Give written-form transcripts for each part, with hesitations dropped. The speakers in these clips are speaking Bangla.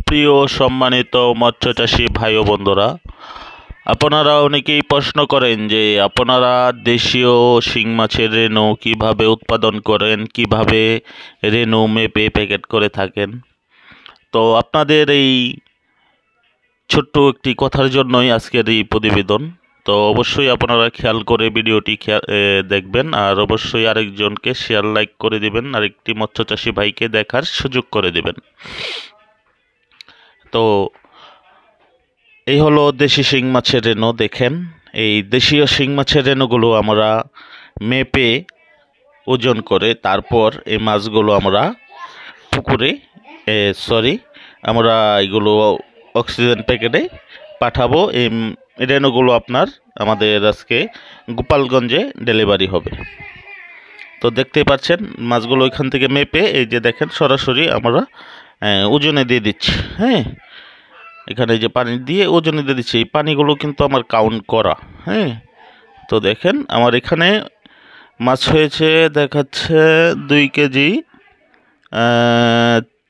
প্রিয় সম্মানিত মৎস্যচাষী ভাই ও বন্ধুরা, আপনারা অনেকেই প্রশ্ন করেন যে আপনারা দেশীয় শিং মাছের রেণু কিভাবে উৎপাদন করেন, কিভাবে রেণু মেপে প্যাকেট করে থাকেন। তো আপনাদের এই ছোট্ট একটি কথার জন্যই আজকের এই প্রতিবেদন। তো অবশ্যই আপনারা খেয়াল করে ভিডিওটি দেখবেন, আর অবশ্যই আরেকজনকে শেয়ার লাইক করে দিবেন, আরেকটি মৎস্যচাষী ভাইকে দেখার সুযোগ করে দিবেন। তো এই হলো দেশি শিং মাছের রেণু। দেখেন, এই দেশীয় শিং মাছের রেণুগুলো আমরা মেপে ওজন করে তারপর এই মাছগুলো আমরা পুকুরে আমরা এগুলো অক্সিজেন প্যাকেটে পাঠাবো। এই রেণুগুলো আমাদের আজকে গোপালগঞ্জে ডেলিভারি হবে। তো দেখতে পাচ্ছেন মাছগুলো ওইখান থেকে মেপে এই যে দেখেন সরাসরি আমরা ওজনে দিয়ে দিচ্ছি। হ্যাঁ, এখানে যে পানি দিয়ে ওজনে দিয়ে দিচ্ছি, এই পানিগুলো কিন্তু আমার কাউন্ট করা। হ্যাঁ, তো দেখেন আমার এখানে মাছ হয়েছে দেখাচ্ছে 2 কেজি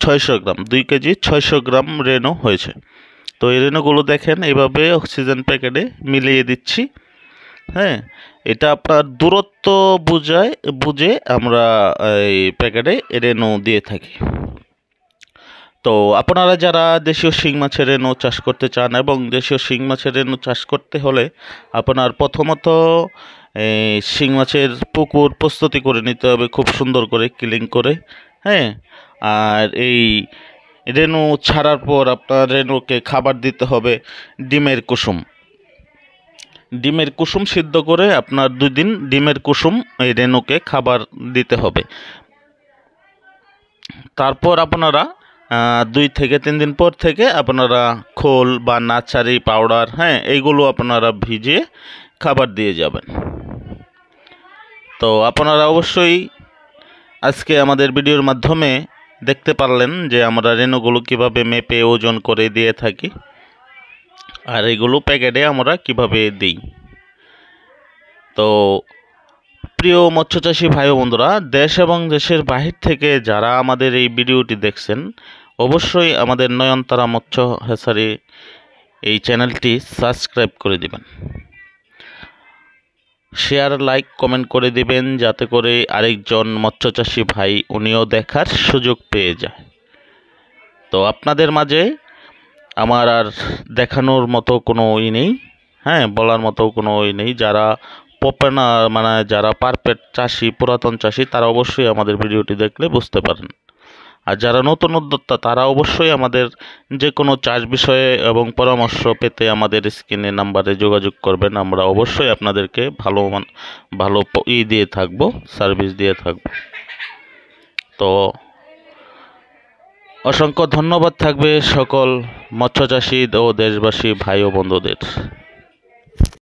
600 গ্রাম, 2 কেজি 600 গ্রাম রেণু হয়েছে। তো এই রেণুগুলো দেখেন এইভাবে অক্সিজেন প্যাকেটে মিলিয়ে দিচ্ছি। হ্যাঁ, এটা আপনার দূরত্ব বুঝে আমরা এই প্যাকেটে রেণু দিয়ে থাকি। তো আপনারা যারা দেশীয় শিং মাছের রেণু চাষ করতে চান এবং দেশীয় শিং মাছের রেণু চাষ করতে হলে আপনার প্রথমত শিং মাছের পুকুর প্রস্তুতি করে নিতে হবে খুব সুন্দর করে ক্লিন করে। হ্যাঁ, আর এই রেণু ছাড়ার পর আপনার রেণুকে খাবার দিতে হবে ডিমের কুসুম। ডিমের কুসুম সিদ্ধ করে আপনার 2 দিন ডিমের কুসুম এই রেণুকে খাবার দিতে হবে। তারপর আপনারা 2 থেকে 3 দিন পর থেকে আপনারা খোল বা নাচারি পাউডার, হ্যাঁ, এইগুলো আপনারা ভিজিয়ে খাবার দিয়ে যাবেন। তো আপনারা অবশ্যই আজকে আমাদের ভিডিওর মাধ্যমে দেখতে পারলেন যে আমরা রেণুগুলো কিভাবে মেপে ওজন করে দিয়ে থাকি, আর এগুলো প্যাকেটে আমরা কিভাবে দিই। তো প্রিয় মৎস্যচাষী ভাই বন্ধুরা, দেশ এবং দেশের বাহির থেকে যারা আমাদের এই ভিডিওটি দেখছেন, অবশ্যই আমাদের নয়নতারা মৎস্য হ্যাচারি এই চ্যানেলটি সাবস্ক্রাইব করে দিবেন, শেয়ার লাইক কমেন্ট করে দিবেন, যাতে করে আরেকজন মৎস্যচাষী ভাই উনিও দেখার সুযোগ পেয়ে যায়। তো আপনাদের মাঝে আমার আর দেখানোর মতো কোনো নেই, হ্যাঁ, বলার মতো কোনো নেই। যারা যারা পারফেক্ট চাষি, পুরাতন চাষি, তারা অবশ্যই আমাদের ভিডিওটি দেখলে বুঝতে পারেন। আর যারা নতুন উদ্যোক্তা তারা অবশ্যই আমাদের যে কোনো চাষ বিষয়ে এবং পরামর্শ পেতে আমাদের স্ক্রিনের নাম্বারে যোগাযোগ করবেন। আমরা অবশ্যই আপনাদেরকে ভালো দিয়ে থাকবো, সার্ভিস দিয়ে থাকবো। তো অসংখ্য ধন্যবাদ থাকবে সকল মৎস্যচাষী ও দেশবাসী ভাই ও বন্ধুদের।